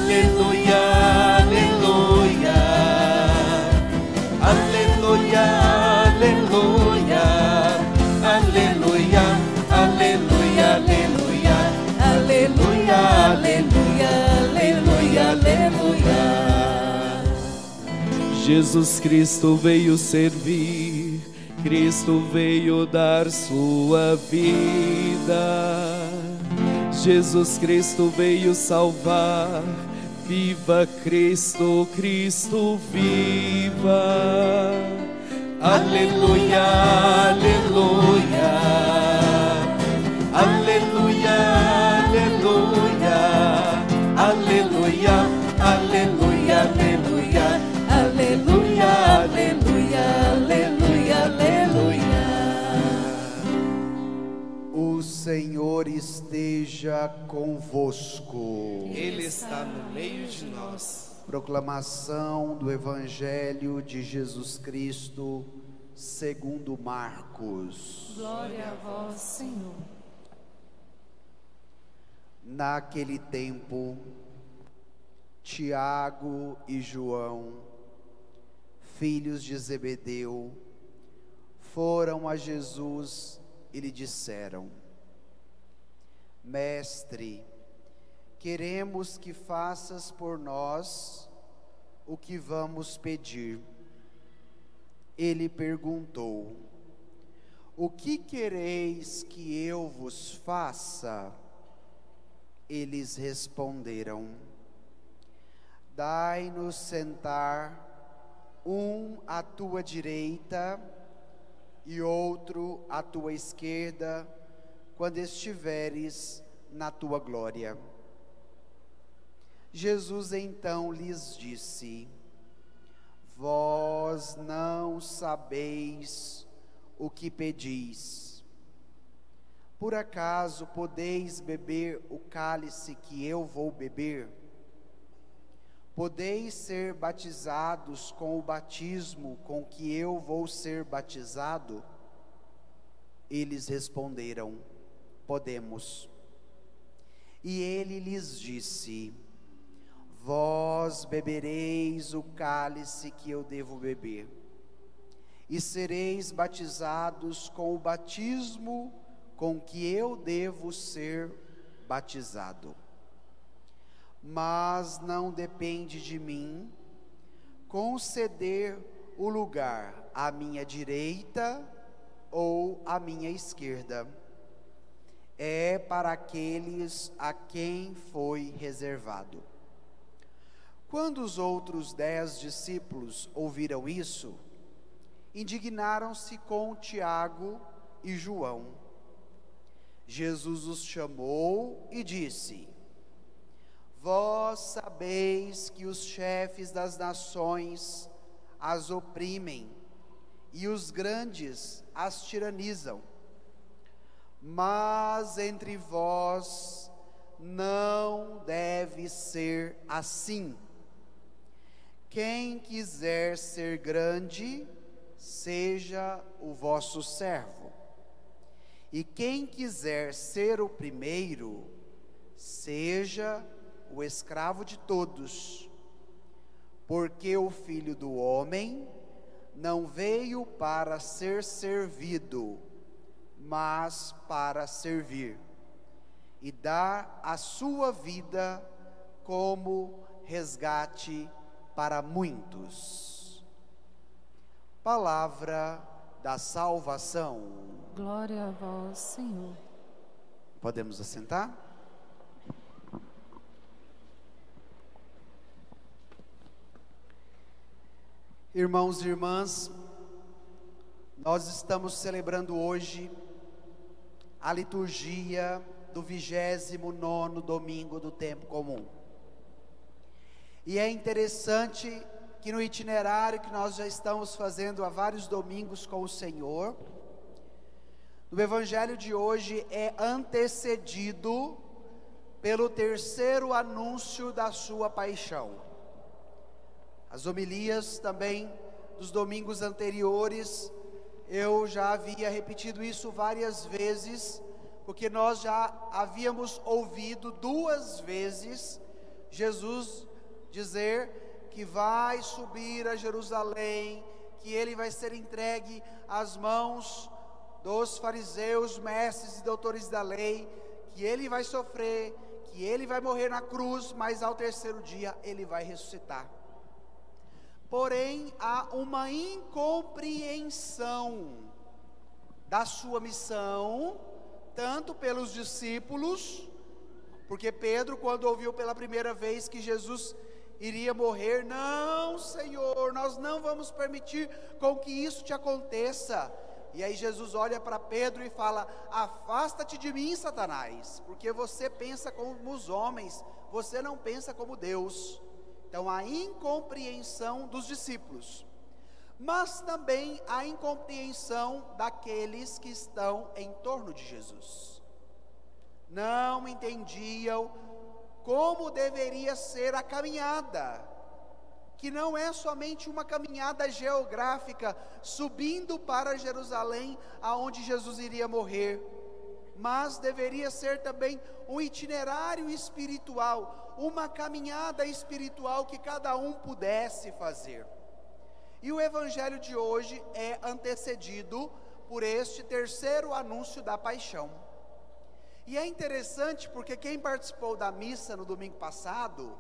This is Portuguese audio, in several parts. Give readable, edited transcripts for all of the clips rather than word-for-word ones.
Aleluia, aleluia, aleluia, aleluia, aleluia, aleluia, aleluia, aleluia, aleluia, aleluia, aleluia. Jesus Cristo veio servir, Cristo veio dar sua vida. Jesus Cristo veio salvar. Viva Cristo, Cristo viva. Aleluia, aleluia, aleluia, aleluia, aleluia, aleluia, aleluia, aleluia, aleluia, aleluia, aleluia. O Senhor esteja convosco. Ele está no meio de nós. Proclamação do Evangelho de Jesus Cristo segundo Marcos. Glória a vós, Senhor. Naquele tempo, Tiago e João, filhos de Zebedeu, foram a Jesus e lhe disseram: Mestre, queremos que faças por nós o que vamos pedir. Ele perguntou: O que quereis que eu vos faça? Eles responderam: Dai-nos sentar, um à tua direita e outro à tua esquerda, quando estiveres na tua glória. Jesus então lhes disse: Vós não sabeis o que pedis. Por acaso podeis beber o cálice que eu vou beber? Podeis ser batizados com o batismo com que eu vou ser batizado? Eles responderam: Podemos. E ele lhes disse: Vós bebereis o cálice que eu devo beber, e sereis batizados com o batismo com que eu devo ser batizado. Mas não depende de mim conceder o lugar à minha direita ou à minha esquerda. É para aqueles a quem foi reservado. Quando os outros 10 discípulos ouviram isso, indignaram-se com Tiago e João. Jesus os chamou e disse: Vós sabeis que os chefes das nações as oprimem e os grandes as tiranizam. Mas entre vós não deve ser assim. Quem quiser ser grande, seja o vosso servo. E quem quiser ser o primeiro, seja o escravo de todos. Porque o Filho do Homem não veio para ser servido, mas para servir, e dar a sua vida como resgate para muitos. Palavra da salvação. Glória a vós, Senhor. Podemos assentar? Irmãos e irmãs, nós estamos celebrando hoje a liturgia do 29º domingo do tempo comum. E é interessante que no itinerário que nós já estamos fazendo há vários domingos com o Senhor, no Evangelho de hoje é antecedido pelo terceiro anúncio da sua paixão. As homilias também dos domingos anteriores, eu já havia repetido isso várias vezes, porque nós já havíamos ouvido 2 vezes Jesus dizer que vai subir a Jerusalém, que ele vai ser entregue às mãos dos fariseus, mestres e doutores da lei, que ele vai sofrer, que ele vai morrer na cruz, mas ao terceiro dia ele vai ressuscitar. Porém, há uma incompreensão da sua missão, tanto pelos discípulos, porque Pedro, quando ouviu pela primeira vez que Jesus iria morrer, não, Senhor, nós não vamos permitir com que isso te aconteça. E aí Jesus olha para Pedro e fala: afasta-te de mim, Satanás, porque você pensa como os homens, você não pensa como Deus. Então a incompreensão dos discípulos, mas também a incompreensão daqueles que estão em torno de Jesus. Não entendiam como deveria ser a caminhada, que não é somente uma caminhada geográfica, subindo para Jerusalém, aonde Jesus iria morrer, mas deveria ser também um itinerário espiritual, uma caminhada espiritual que cada um pudesse fazer. E o evangelho de hoje é antecedido por este terceiro anúncio da paixão. E é interessante porque quem participou da missa no domingo passado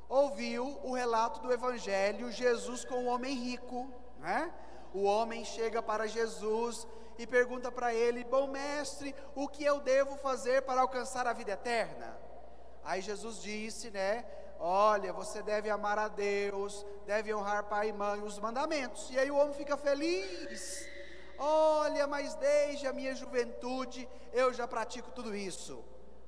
ouviu o relato do evangelho, Jesus com o homem rico, né? O homem chega para Jesus e pergunta para ele: bom mestre, o que eu devo fazer para alcançar a vida eterna? Aí Jesus disse, né? Olha, você deve amar a Deus, deve honrar pai e mãe, os mandamentos. E aí o homem fica feliz. Olha, mas desde a minha juventude eu já pratico tudo isso.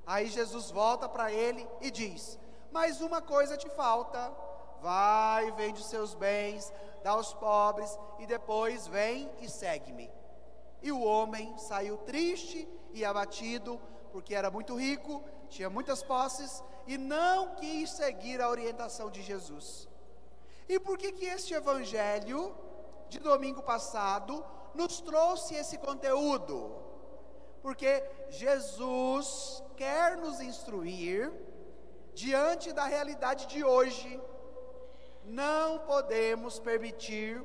Aí Jesus volta para ele e diz: mas uma coisa te falta, vai, vende os seus bens, dá aos pobres, e depois vem e segue-me. E o homem saiu triste e abatido, porque era muito rico, tinha muitas posses, e não quis seguir a orientação de Jesus. E por que este evangelho de domingo passado nos trouxe esse conteúdo? Porque Jesus quer nos instruir diante da realidade de hoje. Não podemos permitir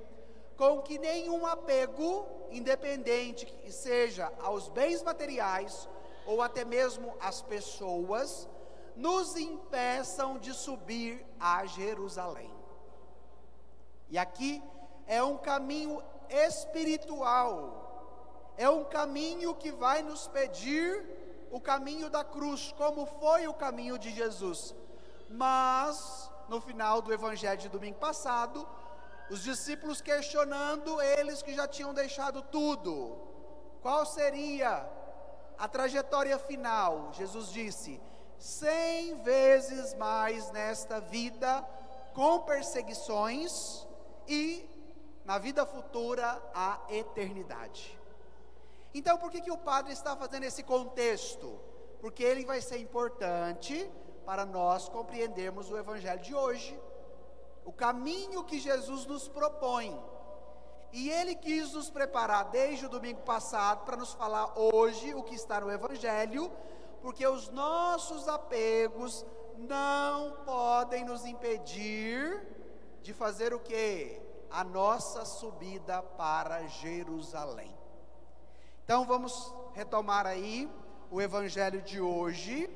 com que nenhum apego, independente que seja aos bens materiais ou até mesmo às pessoas, nos impeçam de subir a Jerusalém. E aqui é um caminho espiritual, é um caminho que vai nos pedir o caminho da cruz, como foi o caminho de Jesus. Mas no final do evangelho de domingo passado, os discípulos questionando, eles que já tinham deixado tudo, qual seria a trajetória final? Jesus disse: 100 vezes mais nesta vida, com perseguições, e na vida futura a eternidade. Então por que o padre está fazendo esse contexto? Porque ele vai ser importante para nós compreendermos o evangelho de hoje, o caminho que Jesus nos propõe. E ele quis nos preparar desde o domingo passado para nos falar hoje o que está no evangelho, porque os nossos apegos não podem nos impedir de fazer o quê? A nossa subida para Jerusalém. Então vamos retomar aí o evangelho de hoje,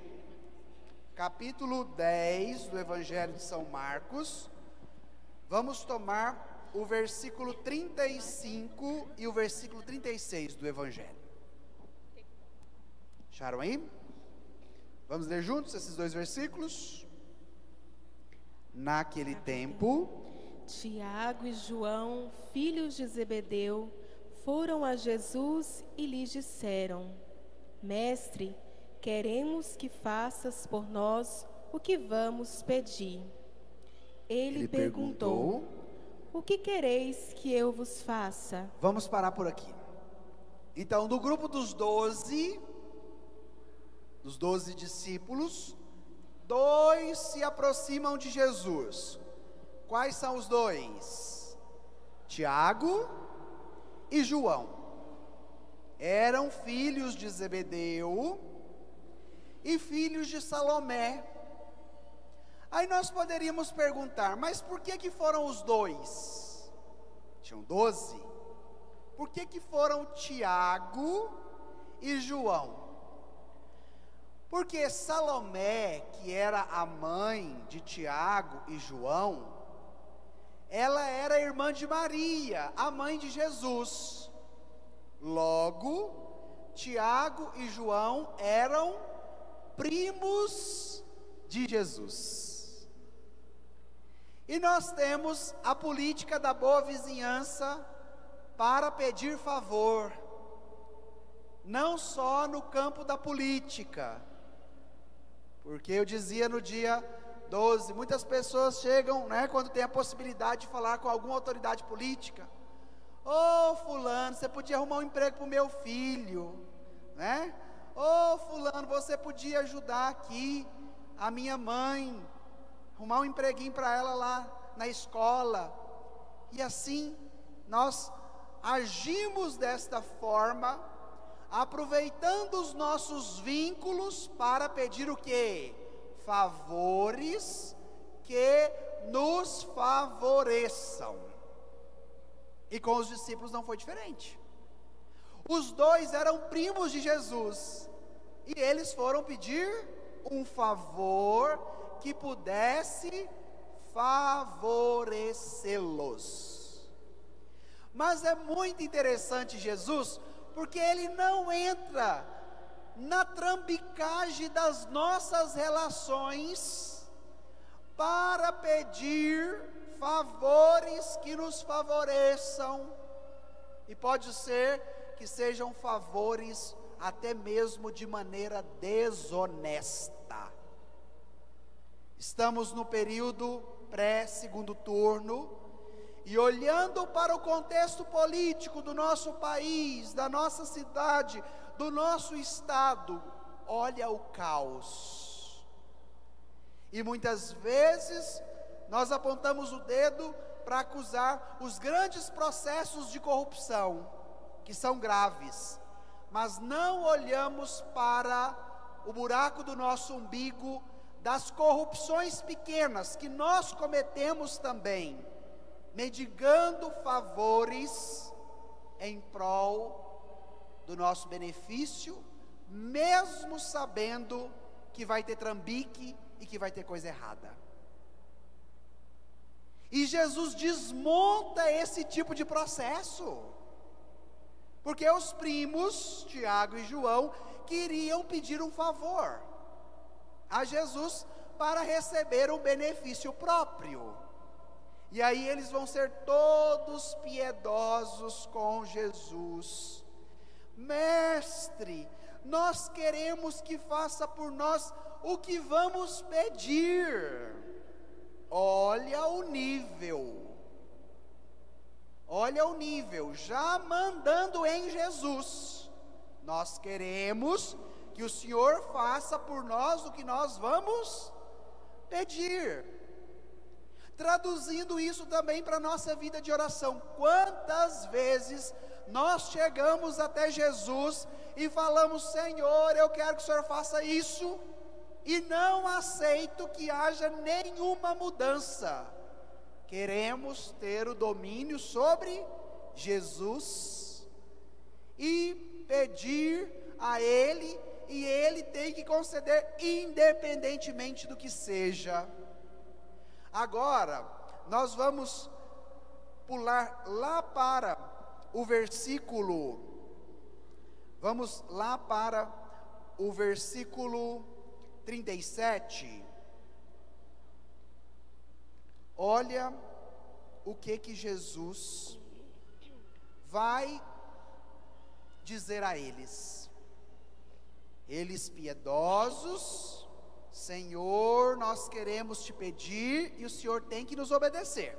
capítulo 10 do evangelho de São Marcos. Vamos tomar o versículo 35 e o versículo 36 do evangelho. Acharam aí? Vamos ler juntos esses dois versículos? Naquele tempo, Tiago e João, filhos de Zebedeu, foram a Jesus e lhe disseram: Mestre, queremos que faças por nós o que vamos pedir. Ele perguntou: o que quereis que eu vos faça? Vamos parar por aqui. Então, do grupo dos 12 discípulos, 2 se aproximam de Jesus. Quais são os 2? Tiago e João. Eram filhos de Zebedeu e filhos de Salomé. Aí nós poderíamos perguntar, mas por que foram os dois? Tinham 12. Por que foram Tiago e João? Porque Salomé, que era a mãe de Tiago e João, ela era irmã de Maria, a mãe de Jesus. Logo, Tiago e João eram primos de Jesus. E nós temos a política da boa vizinhança para pedir favor, não só no campo da política, porque eu dizia no dia 12, muitas pessoas chegam, quando tem a possibilidade de falar com alguma autoridade política: ô fulano, você podia arrumar um emprego para o meu filho, ô fulano, você podia ajudar aqui a minha mãe, arrumar um empreguinho para ela lá na escola. E assim nós agimos desta forma, aproveitando os nossos vínculos para pedir o quê? Favores que nos favoreçam. E com os discípulos não foi diferente. Os dois eram primos de Jesus, e eles foram pedir um favor que pudesse favorecê-los. Mas é muito interessante Jesus, porque ele não entra na trambicagem das nossas relações para pedir favores que nos favoreçam, e pode ser que sejam favores até mesmo de maneira desonesta. Estamos no período pré-segundo turno, e olhando para o contexto político do nosso país, da nossa cidade, do nosso estado, olha o caos. E muitas vezes nós apontamos o dedo para acusar os grandes processos de corrupção, que são graves, mas não olhamos para o buraco do nosso umbigo, das corrupções pequenas que nós cometemos também, mendigando favores em prol do nosso benefício, mesmo sabendo que vai ter trambique e que vai ter coisa errada. E Jesus desmonta esse tipo de processo, porque os primos, Tiago e João, queriam pedir um favor a Jesus para receber um benefício próprio. E aí eles vão ser todos piedosos com Jesus. Mestre, nós queremos que faça por nós o que vamos pedir. Olha o nível, já mandando em Jesus. Nós queremos que o Senhor faça por nós o que nós vamos pedir. Traduzindo isso também para a nossa vida de oração, quantas vezes nós chegamos até Jesus e falamos: Senhor, eu quero que o Senhor faça isso, e não aceito que haja nenhuma mudança. Queremos ter o domínio sobre Jesus e pedir a Ele, e Ele tem que conceder independentemente do que seja. Agora, nós vamos pular lá para o versículo, vamos lá para o versículo 37. Olha o que Jesus vai dizer a eles. Eles piedosos: Senhor, nós queremos te pedir, e o Senhor tem que nos obedecer.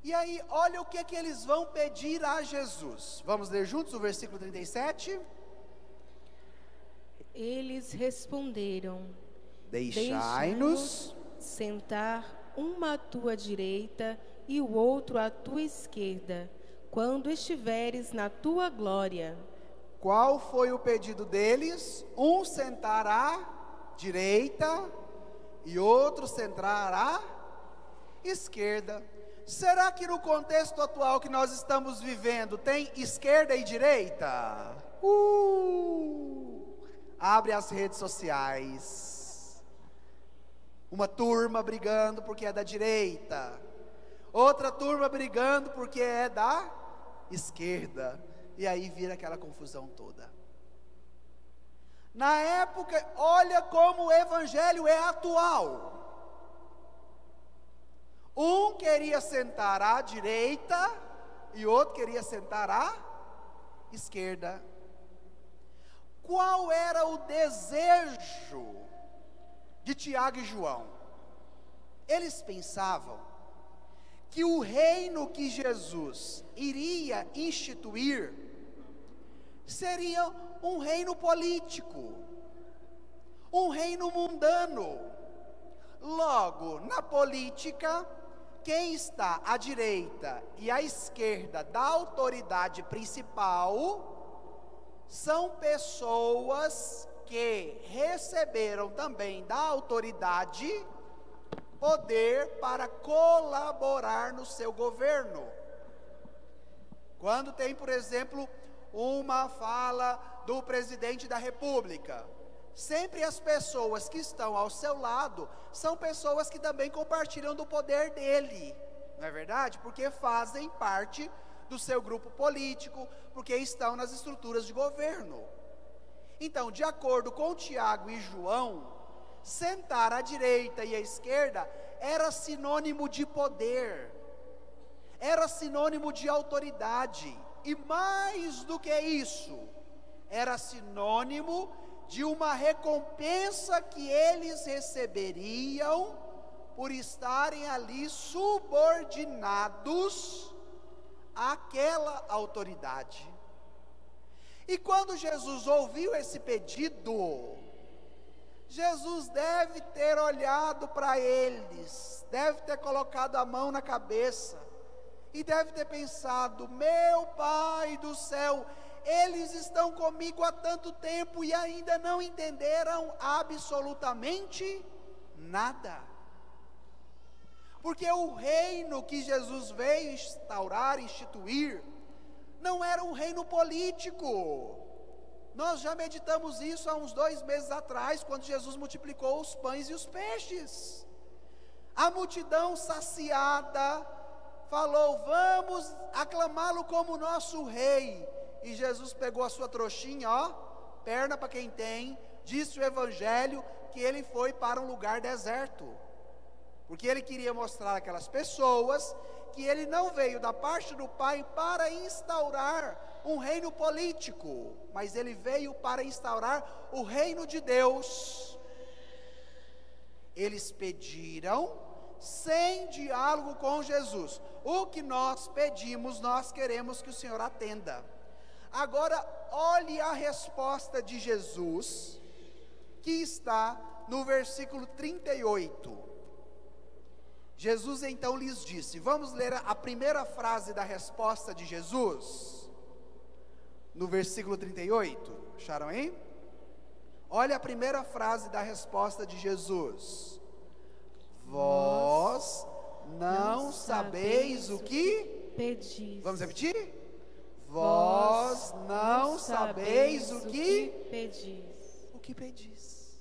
E aí, olha o que eles vão pedir a Jesus. Vamos ler juntos o versículo 37? Eles responderam: Deixai-nos sentar uma à tua direita e o outro à tua esquerda, quando estiveres na tua glória. Qual foi o pedido deles? Um sentar à direita e outro sentar à esquerda. Será que no contexto atual que nós estamos vivendo tem esquerda e direita? Abre as redes sociais. Uma turma brigando porque é da direita, outra turma brigando porque é da esquerda, e aí vira aquela confusão toda. Na época, olha como o evangelho é atual. Um queria sentar à direita e outro queria sentar à esquerda. Qual era o desejo de Tiago e João? Eles pensavam que o reino que Jesus iria instituir seria um reino político, um reino mundano. Logo, na política, quem está à direita e à esquerda da autoridade principal são pessoas que receberam também da autoridade poder para colaborar no seu governo. Quando tem, por exemplo, uma fala do presidente da República, sempre as pessoas que estão ao seu lado são pessoas que também compartilham do poder dele, não é verdade? Porque fazem parte do seu grupo político, porque estão nas estruturas de governo. Então, de acordo com Tiago e João, sentar à direita e à esquerda era sinônimo de poder, era sinônimo de autoridade, e mais do que isso, era sinônimo de uma recompensa que eles receberiam por estarem ali subordinados àquela autoridade. E quando Jesus ouviu esse pedido, Jesus deve ter olhado para eles, deve ter colocado a mão na cabeça e deve ter pensado: meu Pai do céu, eles estão comigo há tanto tempo e ainda não entenderam absolutamente nada. Porque o reino que Jesus veio instaurar, instituir, não era um reino político. Nós já meditamos isso há uns 2 meses atrás, quando Jesus multiplicou os pães e os peixes. A multidão saciada falou: vamos aclamá-lo como nosso rei. E Jesus pegou a sua trouxinha, perna para quem tem, disse o evangelho que ele foi para um lugar deserto, porque ele queria mostrar àquelas pessoas que ele não veio da parte do Pai para instaurar um reino político, mas ele veio para instaurar o reino de Deus. Eles pediram sem diálogo com Jesus: o que nós pedimos, nós queremos que o Senhor atenda. Agora, olhe a resposta de Jesus, que está no versículo 38. Jesus então lhes disse, vamos ler a primeira frase da resposta de Jesus, no versículo 38, acharam aí? Olha a primeira frase da resposta de Jesus: vós não sabeis o que pedis. Vamos repetir? Vós não sabeis o que pedis. O que pedis.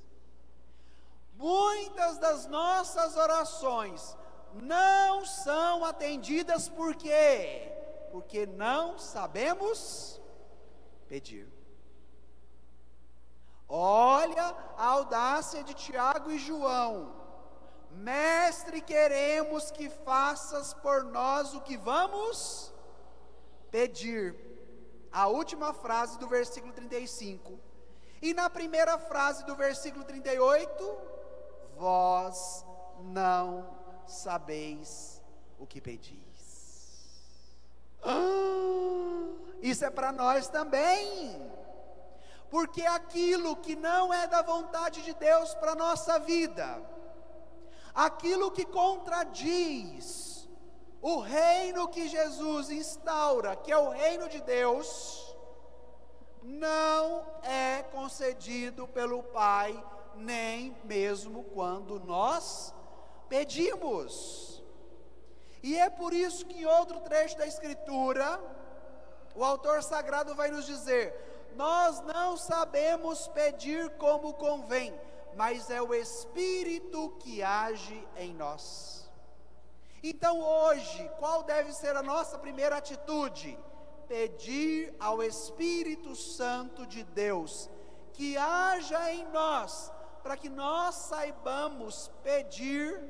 Muitas das nossas orações não são atendidas por quê? Porque não sabemos pedir. Olha a audácia de Tiago e João: mestre, queremos que faças por nós o que vamos pedir. A última frase do versículo 35. E na primeira frase do versículo 38, vós não sabeis o que pedis. Isso é para nós também, porque aquilo que não é da vontade de Deus para a nossa vida, aquilo que contradiz o reino que Jesus instaura, que é o reino de Deus, não é concedido pelo Pai nem mesmo quando nós pedimos. E é por isso que em outro trecho da Escritura, o autor sagrado vai nos dizer: nós não sabemos pedir como convém, mas é o Espírito que age em nós. Então hoje, qual deve ser a nossa primeira atitude? Pedir ao Espírito Santo de Deus que haja em nós, para que nós saibamos pedir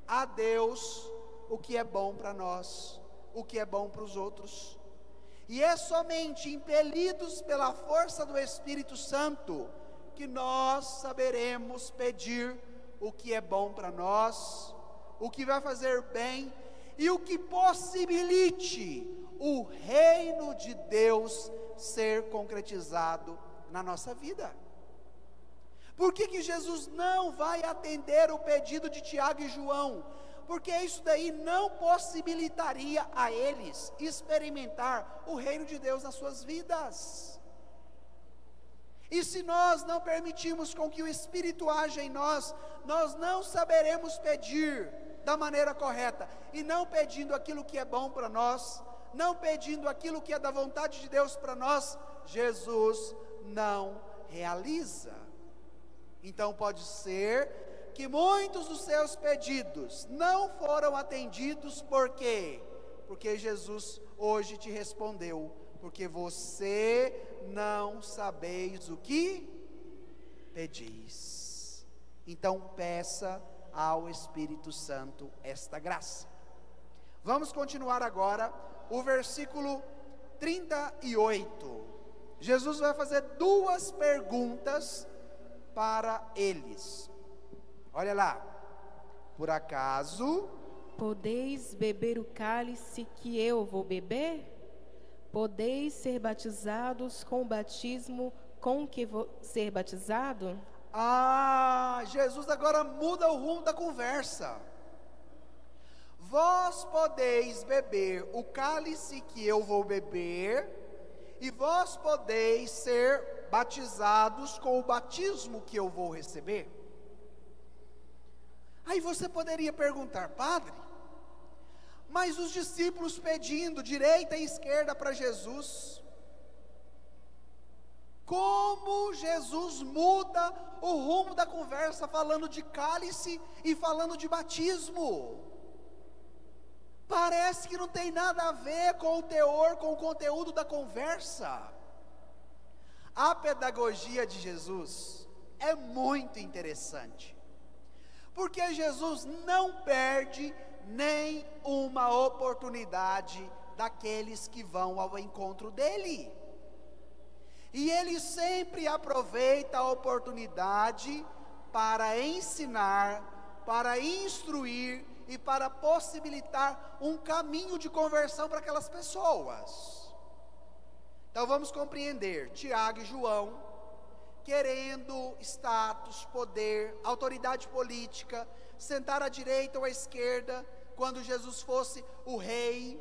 a Deus o que é bom para nós, o que é bom para os outros. E é somente impelidos pela força do Espírito Santo que nós saberemos pedir o que é bom para nós, o que vai fazer bem e o que possibilite o reino de Deus ser concretizado na nossa vida. Por que Jesus não vai atender o pedido de Tiago e João? Porque isso daí não possibilitaria a eles experimentar o reino de Deus nas suas vidas. E se nós não permitirmos com que o Espírito haja em nós, nós não saberemos pedir da maneira correta, e não pedindo aquilo que é bom para nós, não pedindo aquilo que é da vontade de Deus para nós, Jesus não realiza. Então pode ser que muitos dos seus pedidos não foram atendidos. Por quê? Porque Jesus hoje te respondeu: porque você não sabeis o que pedis. Então peça ao Espírito Santo esta graça. Vamos continuar agora o versículo 38. Jesus vai fazer duas perguntas para eles. Olha lá. Por acaso podeis beber o cálice que eu vou beber? Podeis ser batizados com o batismo com que vou ser batizado? Jesus agora muda o rumo da conversa. Vós podeis beber o cálice que eu vou beber, e vós podeis ser batizados com o batismo que eu vou receber. Aí você poderia perguntar: padre, mas os discípulos pedindo direita e esquerda para Jesus, como Jesus muda o rumo da conversa, falando de cálice e falando de batismo? Parece que não tem nada a ver com o teor, com o conteúdo da conversa. A pedagogia de Jesus é muito interessante, porque Jesus não perde nem uma oportunidade daqueles que vão ao encontro dele. E ele sempre aproveita a oportunidade para ensinar, para instruir e para possibilitar um caminho de conversão para aquelas pessoas. Então vamos compreender: Tiago e João, querendo status, poder, autoridade política, sentar à direita ou à esquerda, quando Jesus fosse o rei.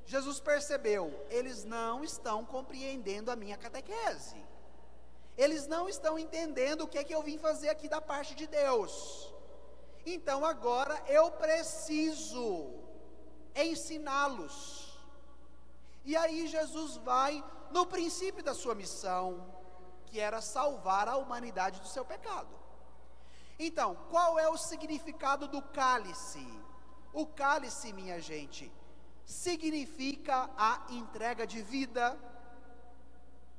Jesus percebeu: eles não estão compreendendo a minha catequese, eles não estão entendendo o que é que eu vim fazer aqui da parte de Deus. Então agora eu preciso ensiná-los. E aí Jesus vai no princípio da sua missão, que era salvar a humanidade do seu pecado. Então, qual é o significado do cálice? O cálice, minha gente, significa a entrega de vida.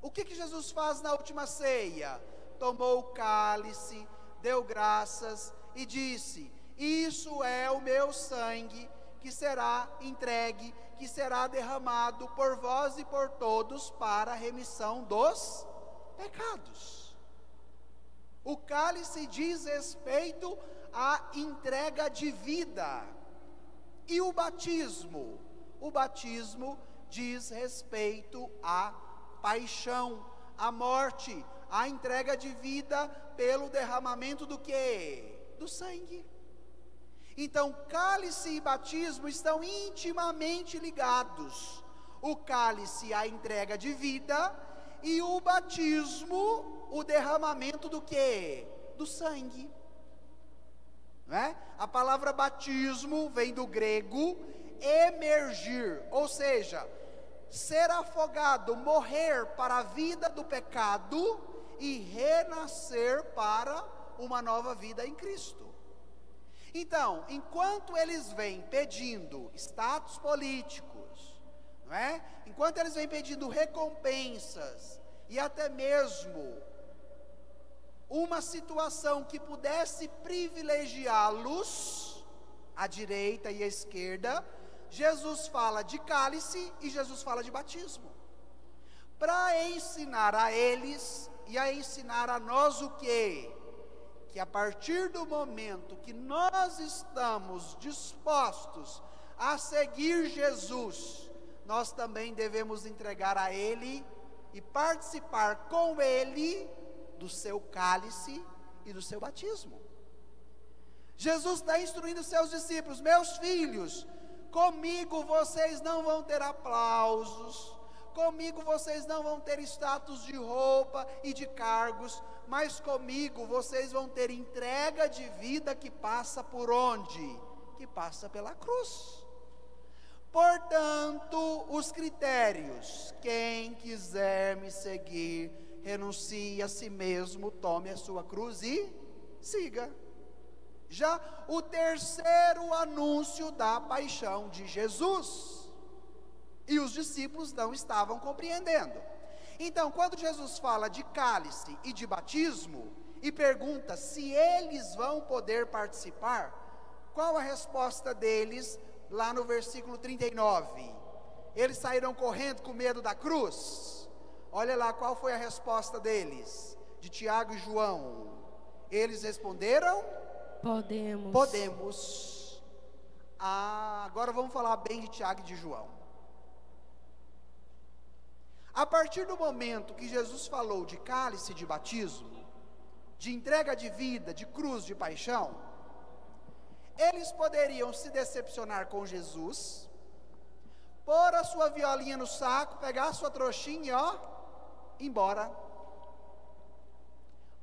O que Jesus faz na última ceia? Tomou o cálice, deu graças e disse: isso é o meu sangue que será entregue, que será derramado por vós e por todos para a remissão dos pecados. O cálice diz respeito à entrega de vida. E o batismo? O batismo diz respeito à paixão, à morte, à entrega de vida pelo derramamento do quê? Do sangue. Então, cálice e batismo estão intimamente ligados. O cálice, a entrega de vida, e o batismo, o derramamento do quê? Do sangue. Não é? A palavra batismo vem do grego emergir, ou seja, ser afogado, morrer para a vida do pecado e renascer para uma nova vida em Cristo. Então, enquanto eles vêm pedindo status políticos, não é? Enquanto eles vêm pedindo recompensas e até mesmo uma situação que pudesse privilegiá-los, à direita e à esquerda, Jesus fala de cálice e Jesus fala de batismo, para ensinar a eles e a ensinar a nós o quê? Que a partir do momento que nós estamos dispostos a seguir Jesus, nós também devemos entregar a Ele e participar com Ele do seu cálice e do seu batismo. Jesus está instruindo seus discípulos: meus filhos, comigo vocês não vão ter aplausos, comigo vocês não vão ter status de roupa e de cargos, mas comigo vocês vão ter entrega de vida que passa por onde? Que passa pela cruz. Portanto, os critérios: quem quiser me seguir, renuncie a si mesmo, tome a sua cruz e siga. Já o terceiro anúncio da paixão de Jesus, e os discípulos não estavam compreendendo. Então, quando Jesus fala de cálice e de batismo, e pergunta se eles vão poder participar, qual a resposta deles lá no versículo 39? Eles saíram correndo com medo da cruz? Olha lá qual foi a resposta deles, de Tiago e João. Eles responderam: podemos. Agora vamos falar bem de Tiago e de João. A partir do momento que Jesus falou de cálice de batismo, de entrega de vida, de cruz, de paixão, eles poderiam se decepcionar com Jesus, pôr a sua violinha no saco, pegar a sua trouxinha e ó, embora.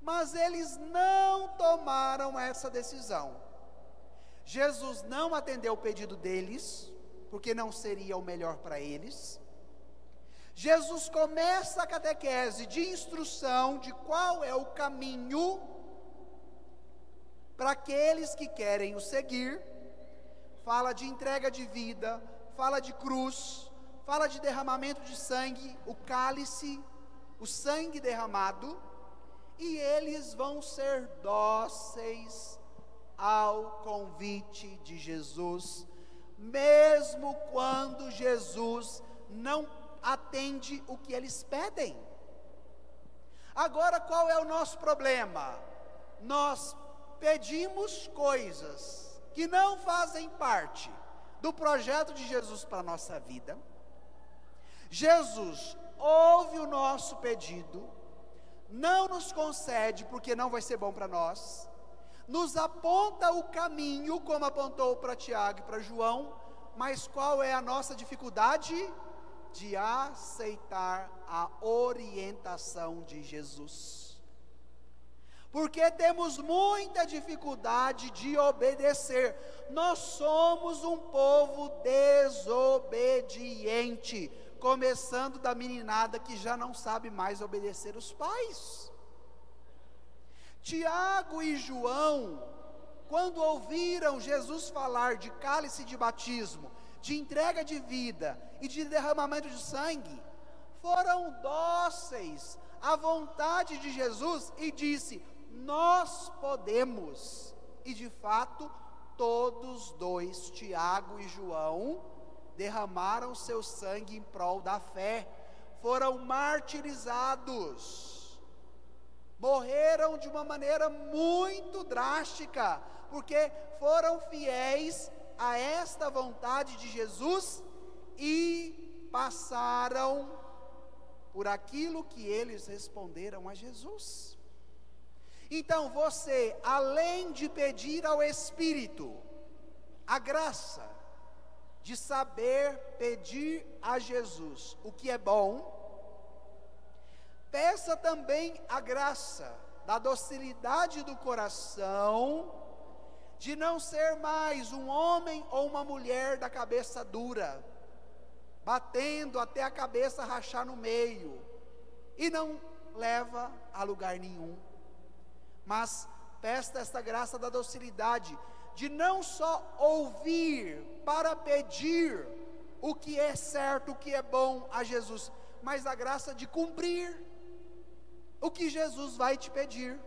Mas eles não tomaram essa decisão. Jesus não atendeu o pedido deles, porque não seria o melhor para eles. Jesus começa a catequese de instrução de qual é o caminho para aqueles que querem o seguir. Fala de entrega de vida, fala de cruz, fala de derramamento de sangue, o cálice, o sangue derramado, e eles vão ser dóceis ao convite de Jesus, mesmo quando Jesus não atende o que eles pedem. Agora, qual é o nosso problema? Nós pedimos coisas que não fazem parte do projeto de Jesus para a nossa vida. Jesus ouve o nosso pedido, não nos concede porque não vai ser bom para nós, nos aponta o caminho, como apontou para Tiago e para João, mas qual é a nossa dificuldade? De aceitar a orientação de Jesus. Porque temos muita dificuldade de obedecer. Nós somos um povo desobediente, começando da meninada que já não sabe mais obedecer os pais. Tiago e João, quando ouviram Jesus falar de cálice de batismo, de entrega de vida e de derramamento de sangue, foram dóceis à vontade de Jesus e disse: nós podemos. E de fato, todos dois, Tiago e João, derramaram seu sangue em prol da fé, foram martirizados, morreram de uma maneira muito drástica, porque foram fiéis a esta vontade de Jesus e passaram por aquilo que eles responderam a Jesus. Então você, além de pedir ao Espírito a graça de saber pedir a Jesus o que é bom, peça também a graça da docilidade do coração, de não ser mais um homem ou uma mulher da cabeça dura, batendo até a cabeça rachar no meio, e não leva a lugar nenhum. Mas peça esta graça da docilidade, de não só ouvir para pedir o que é certo, o que é bom a Jesus, mas a graça de cumprir o que Jesus vai te pedir,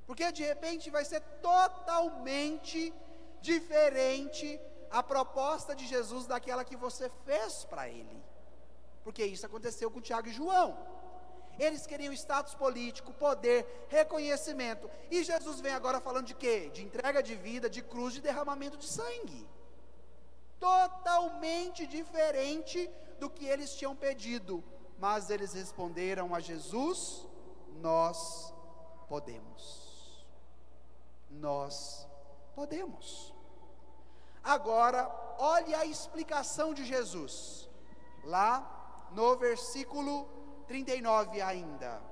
porque de repente vai ser totalmente diferente a proposta de Jesus daquela que você fez para Ele, porque isso aconteceu com Tiago e João. Eles queriam status político, poder, reconhecimento, e Jesus vem agora falando de quê? De entrega de vida, de cruz, de derramamento de sangue, totalmente diferente do que eles tinham pedido. Mas eles responderam a Jesus: nós podemos, nós podemos. Agora, olhe a explicação de Jesus, lá no versículo 39 ainda.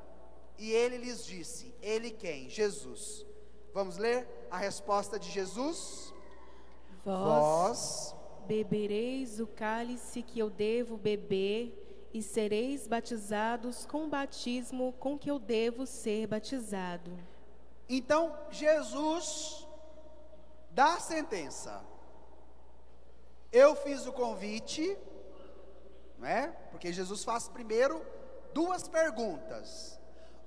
E ele lhes disse, ele quem? Jesus. Vamos ler a resposta de Jesus? Vós bebereis o cálice que eu devo beber, e sereis batizados com o batismo com que eu devo ser batizado. Então, Jesus dá a sentença. Eu fiz o convite, não é? Porque Jesus faz primeiro duas perguntas.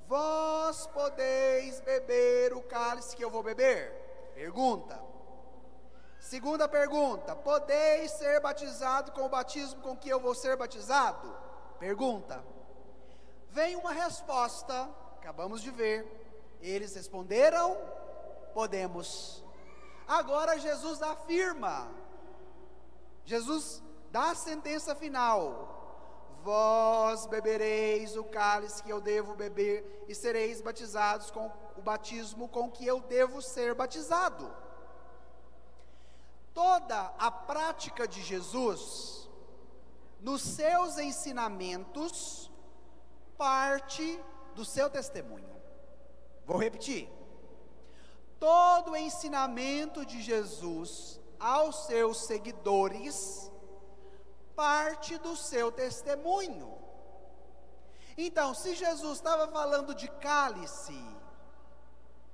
Vós podeis beber o cálice que eu vou beber? Pergunta. Segunda pergunta, podeis ser batizado com o batismo com que eu vou ser batizado? Pergunta. Vem uma resposta, acabamos de ver, eles responderam, podemos. Agora Jesus afirma, Jesus dá a sentença final: vós bebereis o cálice que eu devo beber, e sereis batizados com o batismo com que eu devo ser batizado. Toda a prática de Jesus, nos seus ensinamentos, parte do seu testemunho. Vou repetir. Todo o ensinamento de Jesus aos seus seguidores parte do seu testemunho. Então, se Jesus estava falando de cálice,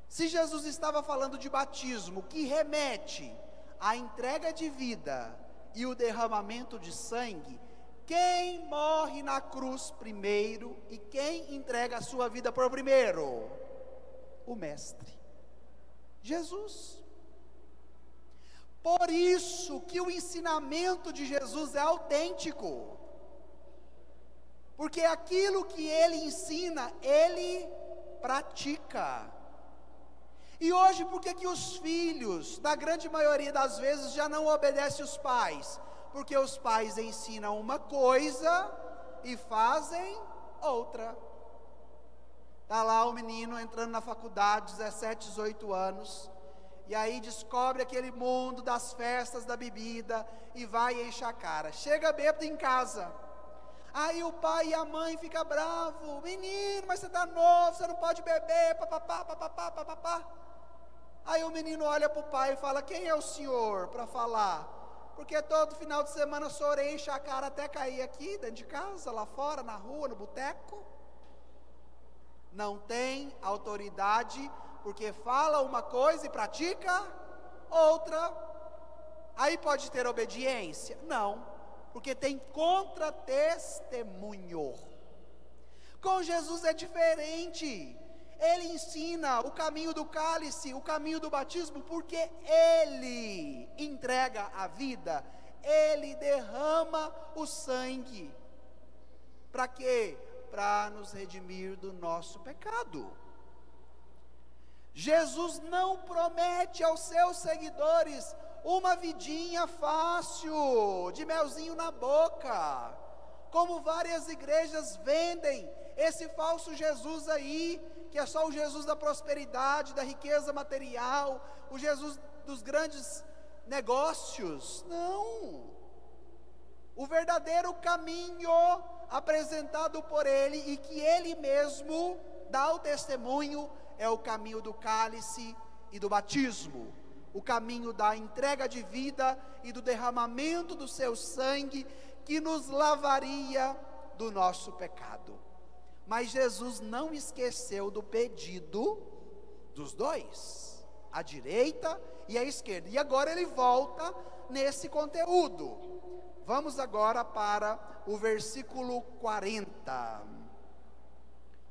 se Jesus estava falando de batismo, que remete à entrega de vida e o derramamento de sangue, quem morre na cruz primeiro e quem entrega a sua vida por primeiro? O Mestre, Jesus. Por isso que o ensinamento de Jesus é autêntico, porque aquilo que ele ensina, ele pratica. E hoje, por que os filhos, na grande maioria das vezes, já não obedecem os pais? Porque os pais ensinam uma coisa e fazem outra. Está lá o menino entrando na faculdade, 17, 18 anos, e aí descobre aquele mundo das festas, da bebida, e vai e enche a cara. Chega bêbado em casa, aí o pai e a mãe ficam bravos: menino, mas você está novo, você não pode beber, papapá, papapá, papapá. Aí o menino olha para o pai e fala: quem é o senhor para falar? Porque todo final de semana o senhor enche a cara até cair aqui, dentro de casa, lá fora, na rua, no boteco. Não tem autoridade, porque fala uma coisa e pratica outra. Aí pode ter obediência? Não, porque tem contra-testemunho. Com Jesus é diferente. Ele ensina o caminho do cálice, o caminho do batismo, porque ele entrega a vida, ele derrama o sangue. Para quê? Para nos redimir do nosso pecado. Jesus não promete aos seus seguidores uma vidinha fácil, de melzinho na boca, como várias igrejas vendem esse falso Jesus aí, que é só o Jesus da prosperidade, da riqueza material, o Jesus dos grandes negócios. Não. O verdadeiro caminho apresentado por ele e que ele mesmo dá o testemunho é o caminho do cálice e do batismo, o caminho da entrega de vida e do derramamento do seu sangue, que nos lavaria do nosso pecado. Mas Jesus não esqueceu do pedido dos dois, a direita e a esquerda, e agora ele volta nesse conteúdo. Vamos agora para o versículo 40.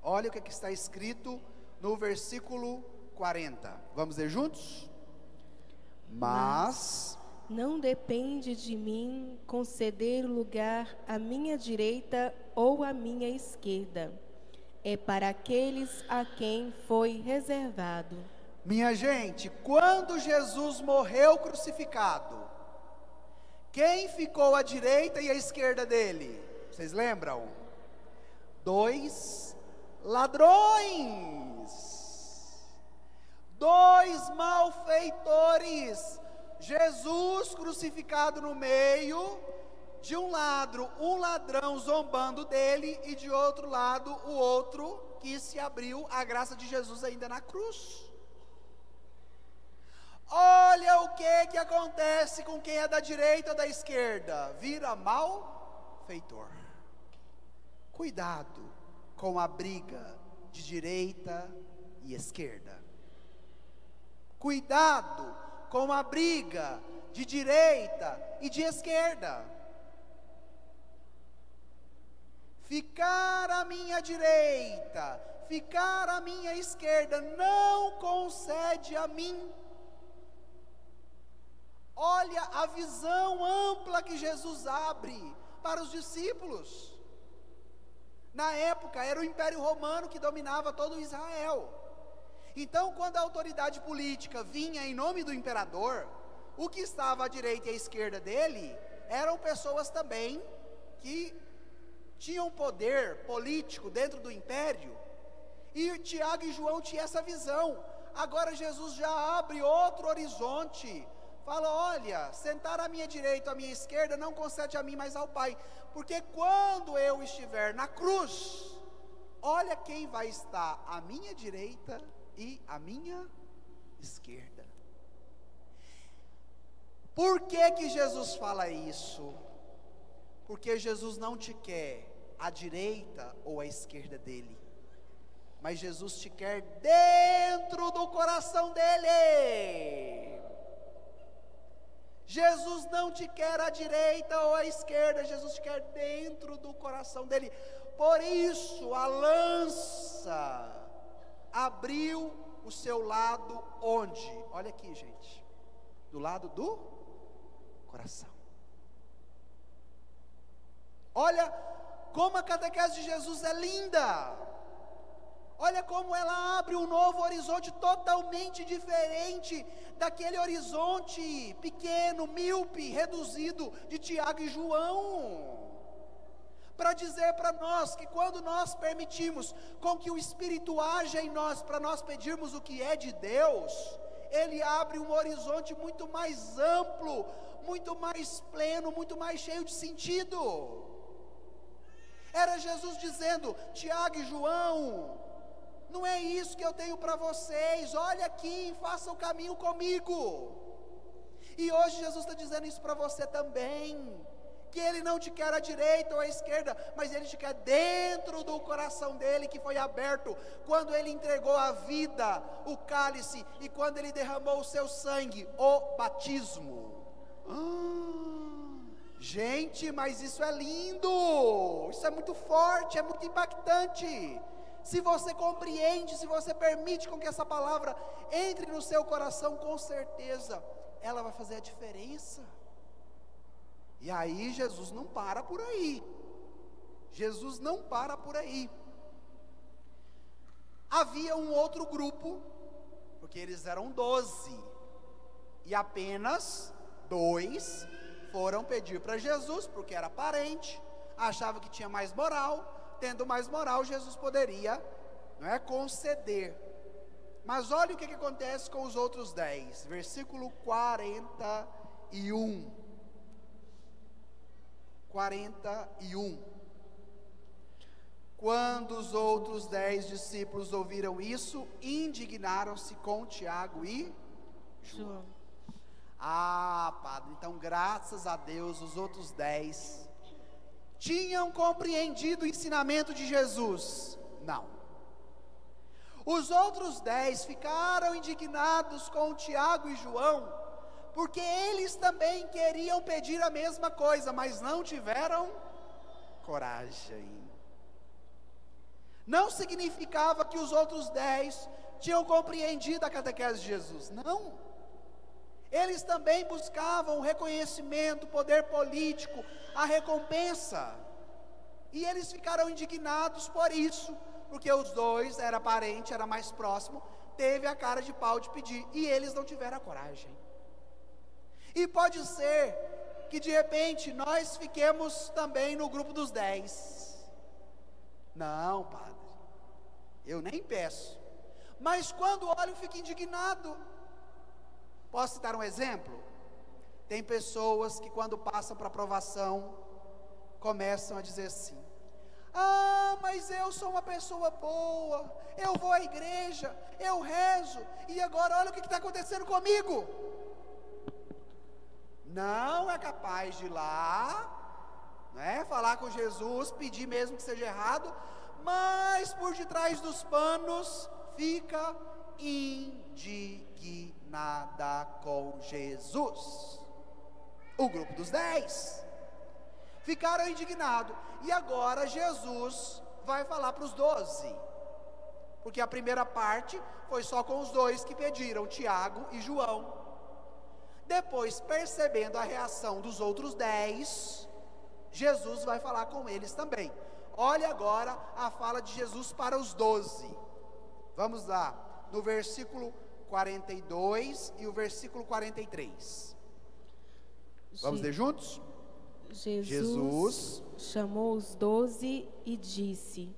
Olha o que está escrito no versículo 40. Vamos ler juntos? Mas não depende de mim conceder lugar à minha direita ou à minha esquerda. É para aqueles a quem foi reservado. Minha gente, quando Jesus morreu crucificado, quem ficou à direita e à esquerda dele? Vocês lembram? 2 ladrões, 2 malfeitores. Jesus crucificado no meio, de um lado um ladrão zombando dele, e de outro lado o outro que se abriu a graça de Jesus ainda na cruz. Olha o que acontece com quem é da direita ou da esquerda: vira malfeitor. Cuidado com a briga de direita e esquerda. Cuidado com a briga de direita e de esquerda. Ficar à minha direita, ficar à minha esquerda, não concede a mim. Olha a visão ampla que Jesus abre para os discípulos. Na época era o Império Romano que dominava todo Israel. Então, quando a autoridade política vinha em nome do imperador, o que estava à direita e à esquerda dele eram pessoas também que tinham poder político dentro do império. E Tiago e João tinham essa visão. Agora Jesus já abre outro horizonte. Fala: olha, sentar à minha direita ou à minha esquerda não concede a mim, mas ao Pai. Porque quando eu estiver na cruz, olha quem vai estar à minha direita e à minha esquerda. Por que Jesus fala isso? Porque Jesus não te quer à direita ou à esquerda dele, mas Jesus te quer dentro do coração dele. Jesus não te quer à direita ou à esquerda, Jesus te quer dentro do coração dele. Por isso a lança abriu o seu lado onde? Olha aqui, gente, do lado do coração. Olha como a catequese de Jesus é linda. Olha como ela abre um novo horizonte totalmente diferente daquele horizonte pequeno, míope, reduzido de Tiago e João. Para dizer para nós que quando nós permitimos com que o Espírito haja em nós, para nós pedirmos o que é de Deus, ele abre um horizonte muito mais amplo, muito mais pleno, muito mais cheio de sentido. Era Jesus dizendo: Tiago e João, não é isso que eu tenho para vocês, olha aqui, faça o caminho comigo. E hoje Jesus está dizendo isso para você também, que Ele não te quer à direita ou à esquerda, mas Ele te quer dentro do coração dEle, que foi aberto quando Ele entregou a vida, o cálice, e quando Ele derramou o seu sangue, o batismo. Gente, mas isso é lindo, isso é muito forte, é muito impactante. Se você compreende, se você permite com que essa palavra entre no seu coração, com certeza ela vai fazer a diferença. E aí Jesus não para por aí. Jesus não para por aí. Havia um outro grupo, porque eles eram 12, e apenas 2 foram pedir para Jesus, porque era parente, achava que tinha mais moral. Tendo mais moral, Jesus poderia, conceder. Mas olha o que acontece com os outros 10, versículo 41. 41. Quando os outros 10 discípulos ouviram isso, indignaram-se com Tiago e João. Padre, então graças a Deus os outros 10 tinham compreendido o ensinamento de Jesus. Não. Os outros 10 ficaram indignados com Tiago e João, porque eles também queriam pedir a mesma coisa, mas não tiveram coragem. Não significava que os outros 10 tinham compreendido a catequese de Jesus, não. Eles também buscavam o reconhecimento, o poder político, a recompensa. E eles ficaram indignados por isso, porque os dois, era parente, era mais próximo, teve a cara de pau de pedir, e eles não tiveram a coragem. E pode ser que de repente nós fiquemos também no grupo dos 10. Não, padre, eu nem peço. Mas quando olho, fico indignado. Posso citar um exemplo? Tem pessoas que quando passam para aprovação, começam a dizer assim: mas eu sou uma pessoa boa, eu vou à igreja, eu rezo, e agora olha o que está acontecendo comigo. Não é capaz de ir lá, né, falar com Jesus, pedir mesmo que seja errado, mas por detrás dos panos fica indignada com Jesus. O grupo dos 10 ficaram indignados, e agora Jesus vai falar para os 12, porque a primeira parte foi só com os 2 que pediram, Tiago e João. Depois, percebendo a reação dos outros 10, Jesus vai falar com eles também. Olha agora a fala de Jesus para os 12. Vamos lá, no versículo 42 e o versículo 43. Vamos ler juntos? Jesus chamou os 12 e disse: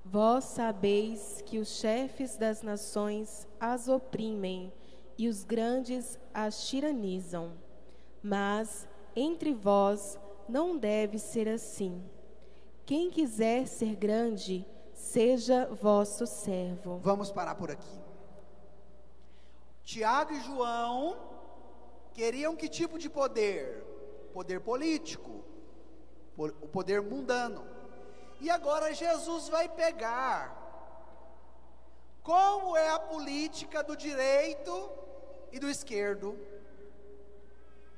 Vós sabeis que os chefes das nações as oprimem e os grandes as tiranizam. Mas entre vós não deve ser assim. Quem quiser ser grande, seja vosso servo. Vamos parar por aqui. Tiago e João queriam que tipo de poder? Poder político, o poder mundano. E agora Jesus vai pegar como é a política do direito e do esquerdo,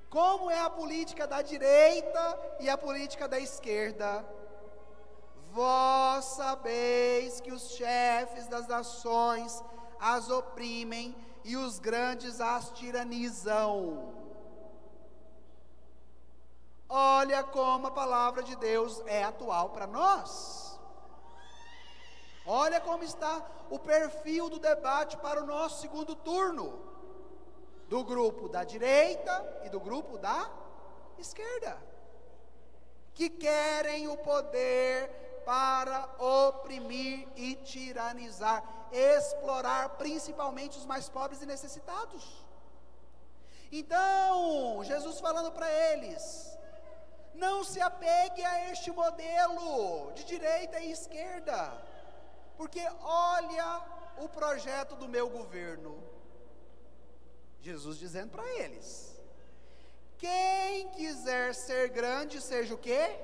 como é a política da direita e a política da esquerda. Vós sabeis que os chefes das nações as oprimem e os grandes as tiranizam. Olha como a palavra de Deus é atual para nós. Olha como está o perfil do debate para o nosso segundo turno, do grupo da direita e do grupo da esquerda, que querem o poder para oprimir e tiranizar, explorar principalmente os mais pobres e necessitados. Então, Jesus falando para eles: não se apegue a este modelo de direita e esquerda, porque olha o projeto do meu governo. Jesus dizendo para eles: quem quiser ser grande, seja o quê?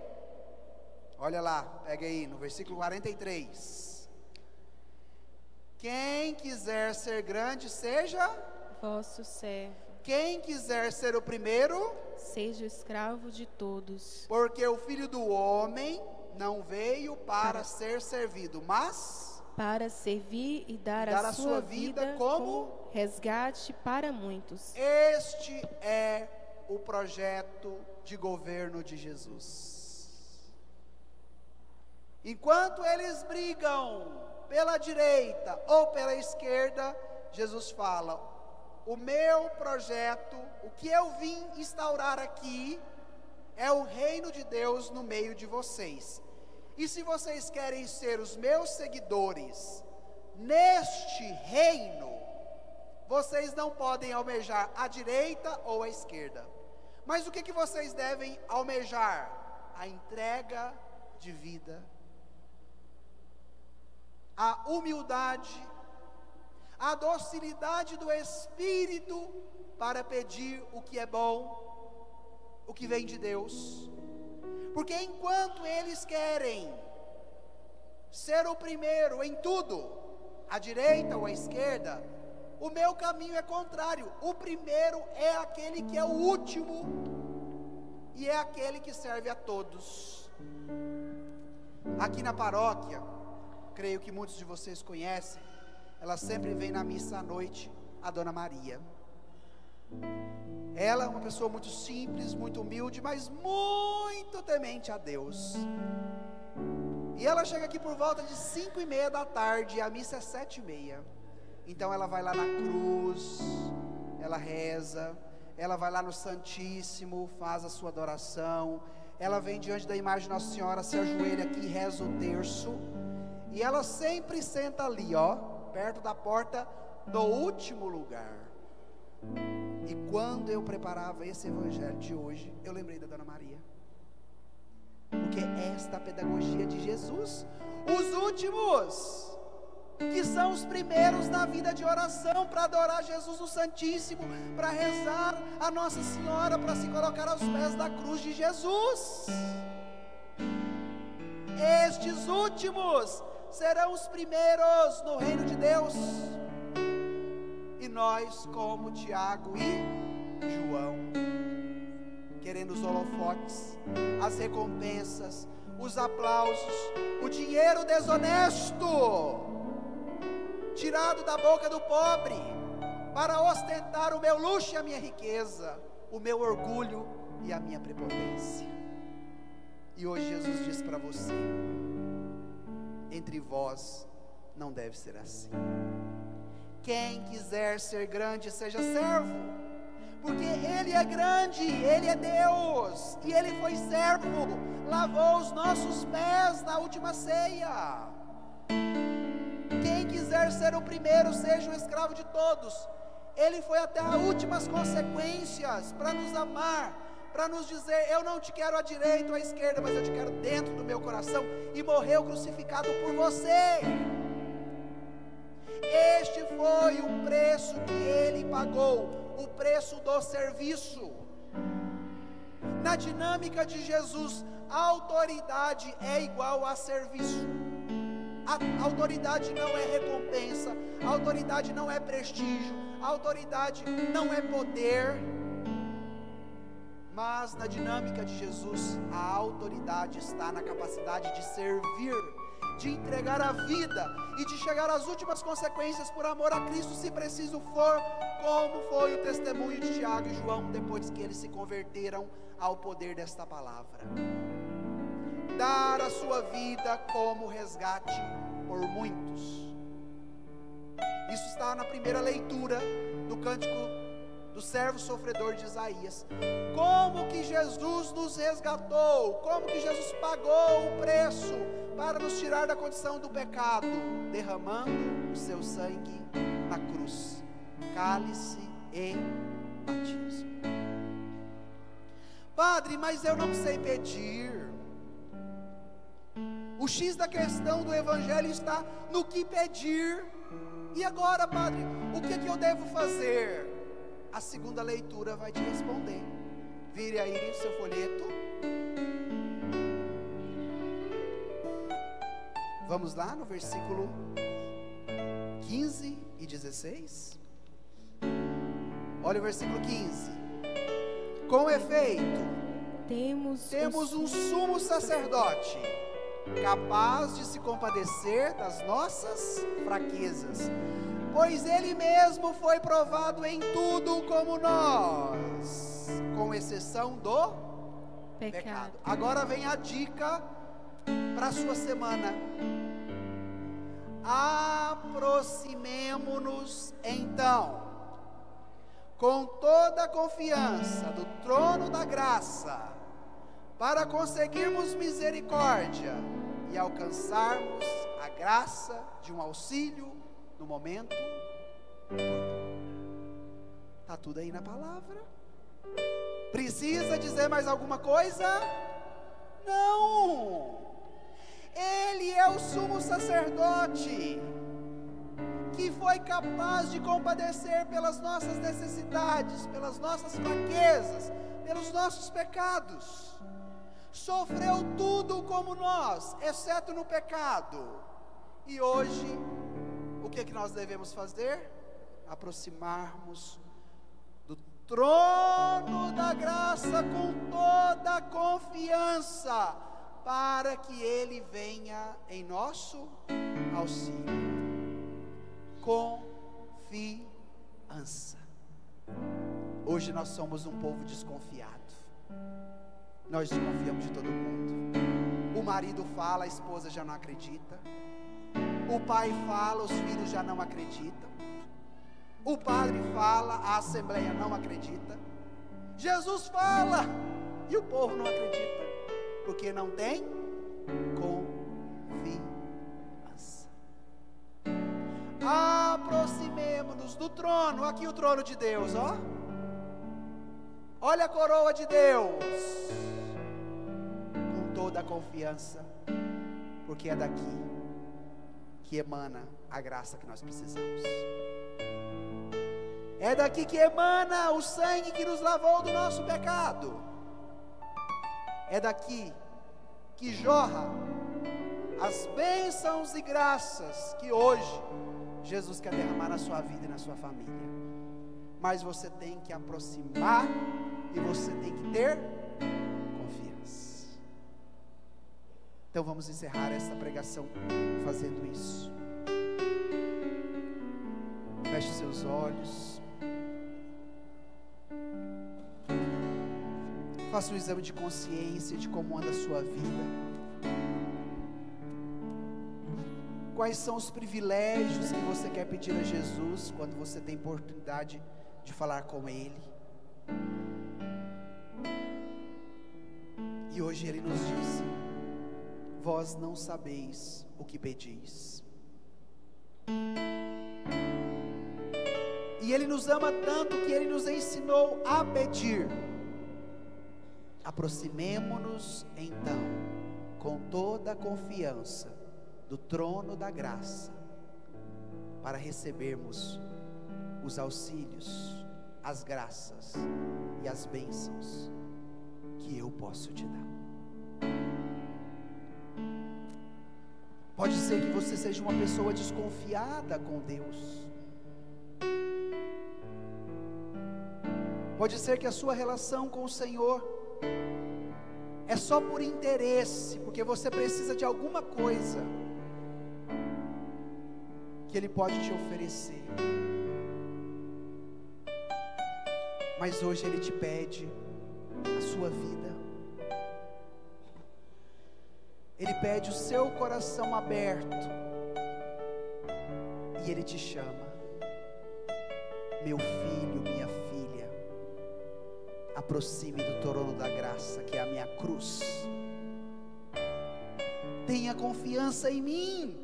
Olha lá, pega aí no versículo 43. Quem quiser ser grande, seja vosso servo. Quem quiser ser o primeiro, seja escravo de todos. Porque o Filho do Homem não veio para ser servido, mas para servir e dar a sua vida como resgate para muitos. Este é o projeto de governo de Jesus. Enquanto eles brigam pela direita ou pela esquerda, Jesus fala: o meu projeto, o que eu vim instaurar aqui, é o reino de Deus no meio de vocês. E se vocês querem ser os meus seguidores neste reino, vocês não podem almejar a direita ou a esquerda. Mas o que vocês devem almejar? A entrega de vida. a humildade, a docilidade do Espírito para pedir o que é bom, o que vem de Deus. Porque enquanto eles querem ser o primeiro em tudo, à direita ou à esquerda, o meu caminho é contrário. O primeiro é aquele que é o último, e é aquele que serve a todos. Aqui na paróquia, creio que muitos de vocês conhecem, ela sempre vem na missa à noite, a Dona Maria. Ela é uma pessoa muito simples, muito humilde, mas muito temente a Deus. E ela chega aqui por volta de 5:30 da tarde, e a missa é 7:30. Então ela vai lá na cruz, ela reza, ela vai lá no Santíssimo, faz a sua adoração, ela vem diante da imagem de Nossa Senhora, se ajoelha aqui e reza o terço, e ela sempre senta ali, ó, perto da porta do último lugar. E quando eu preparava esse evangelho de hoje, eu lembrei da Dona Maria, porque esta é a pedagogia de Jesus. Os últimos, que são os primeiros na vida de oração, para adorar Jesus no Santíssimo, para rezar a Nossa Senhora, para se colocar aos pés da cruz de Jesus. Estes últimos serão os primeiros no reino de Deus. E nós, como Tiago e João, querendo os holofotes, as recompensas, os aplausos, o dinheiro desonesto, tirado da boca do pobre, para ostentar o meu luxo e a minha riqueza, o meu orgulho e a minha prepotência. E hoje Jesus diz para você: entre vós não deve ser assim. Quem quiser ser grande, seja servo, porque Ele é grande, Ele é Deus, e Ele foi servo, lavou os nossos pés na última ceia. Quem quiser ser o primeiro, seja o escravo de todos. Ele foi até as últimas consequências para nos amar, para nos dizer: eu não te quero à direita ou à esquerda, mas eu te quero dentro do meu coração, e morreu crucificado por você. Este foi o preço que Ele pagou, o preço do serviço. Na dinâmica de Jesus, a autoridade é igual a serviço. A autoridade não é recompensa, a autoridade não é prestígio, a autoridade não é poder, mas na dinâmica de Jesus, a autoridade está na capacidade de servir, de entregar a vida e de chegar às últimas consequências por amor a Cristo, se preciso for, como foi o testemunho de Tiago e João depois que eles se converteram ao poder desta palavra. Dar a sua vida como resgate por muitos. Isso está na primeira leitura do cântico do servo sofredor de Isaías. Como que Jesus nos resgatou, como que Jesus pagou o preço para nos tirar da condição do pecado, derramando o seu sangue na cruz, cálice e batismo. Padre, mas eu não sei pedir. O X da questão do Evangelho está no que pedir. E agora, Padre, o que eu devo fazer? A segunda leitura vai te responder. Vire aí seu folheto. Vamos lá no versículo 15 e 16. Olha o versículo 15. Com efeito, temos um sumo sacerdote, capaz de se compadecer das nossas fraquezas, pois Ele mesmo foi provado em tudo como nós, com exceção do pecado. Agora vem a dica para a sua semana. Aproximemo-nos então, com toda a confiança do trono da graça, para conseguirmos misericórdia e alcançarmos a graça de um auxílio no momento oportuno. Está tudo aí na palavra. Precisa dizer mais alguma coisa? Não. Ele é o sumo sacerdote, que foi capaz de compadecer pelas nossas necessidades, pelas nossas fraquezas, pelos nossos pecados. Sofreu tudo como nós, exceto no pecado. E hoje, o que é que nós devemos fazer? Aproximarmos do trono da graça com toda a confiança, para que Ele venha em nosso auxílio. Confiança. Hoje nós somos um povo desconfiado. Nós desconfiamos de todo mundo. O marido fala, a esposa já não acredita. O pai fala, os filhos já não acreditam. O padre fala, a assembleia não acredita. Jesus fala e o povo não acredita, porque não tem confiança. Aproximemo-nos do trono. Aqui o trono de Deus, ó. Olha a coroa de Deus, com toda a confiança, porque é daqui que emana a graça que nós precisamos. É daqui que emana o sangue que nos lavou do nosso pecado. É daqui que jorra as bênçãos e graças que hoje Jesus quer derramar na sua vida e na sua família. Mas você tem que aproximar e você tem que ter confiança. Então vamos encerrar essa pregação fazendo isso. Feche seus olhos. Faça um exame de consciência de como anda a sua vida. Quais são os privilégios que você quer pedir a Jesus quando você tem oportunidade de falar com Ele? E hoje Ele nos disse: vós não sabeis o que pedis. E Ele nos ama tanto que Ele nos ensinou a pedir. Aproximemo-nos então com toda a confiança do trono da graça, para recebermos os auxílios, as graças e as bênçãos que eu posso te dar. Pode ser que você seja uma pessoa desconfiada com Deus. Pode ser que a sua relação com o Senhor é só por interesse, porque você precisa de alguma coisa que Ele pode te oferecer. Mas hoje Ele te pede a sua vida. Ele pede o seu coração aberto. E Ele te chama: meu filho, minha filha, aproxime do trono da graça, que é a minha cruz. Tenha confiança em mim,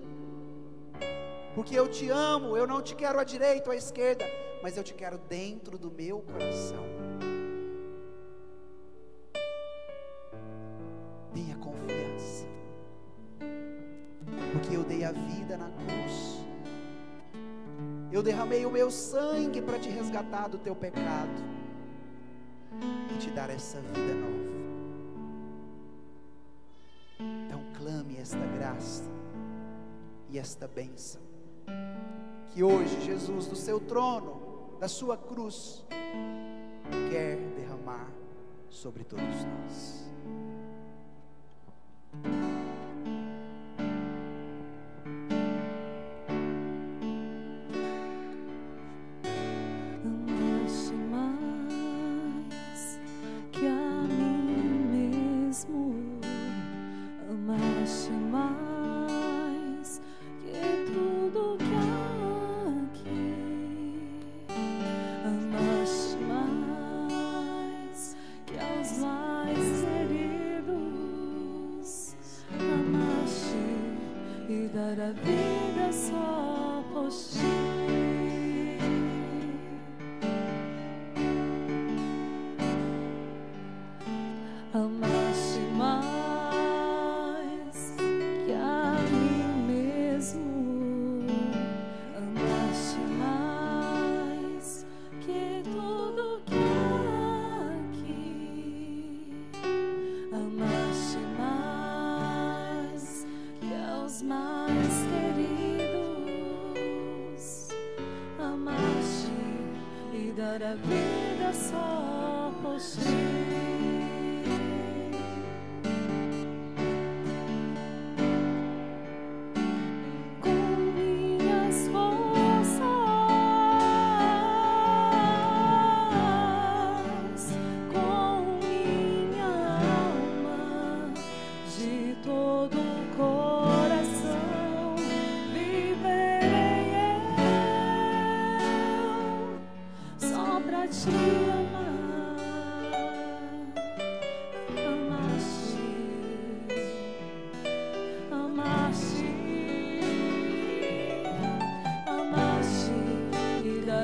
porque eu te amo. Eu não te quero à direita ou à esquerda, mas eu te quero dentro do meu coração. Tenha confiança, porque eu dei a vida na cruz. Eu derramei o meu sangue para te resgatar do teu pecado e te dar essa vida nova. Então clame esta graça e esta bênção, que hoje Jesus, do seu trono, da sua cruz, quer derramar sobre todos nós. Amaste mais que a mim mesmo, amaste mais que tudo que há aqui, amaste mais que aos mais queridos, amaste e dar a vida só por ti. Amaste mais que a os mais queridos, amar-te e dar a vida só por ti.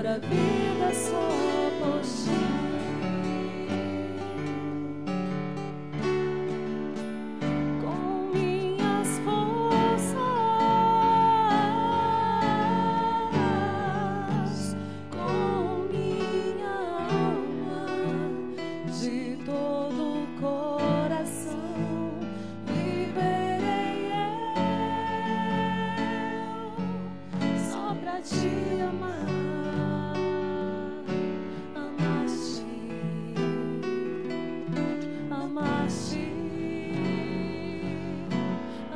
A vida só por ti. Com minhas forças, com minha alma, de todo o coração, viverei eu só pra te amar.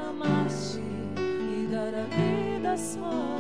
Amaste e dar a vida só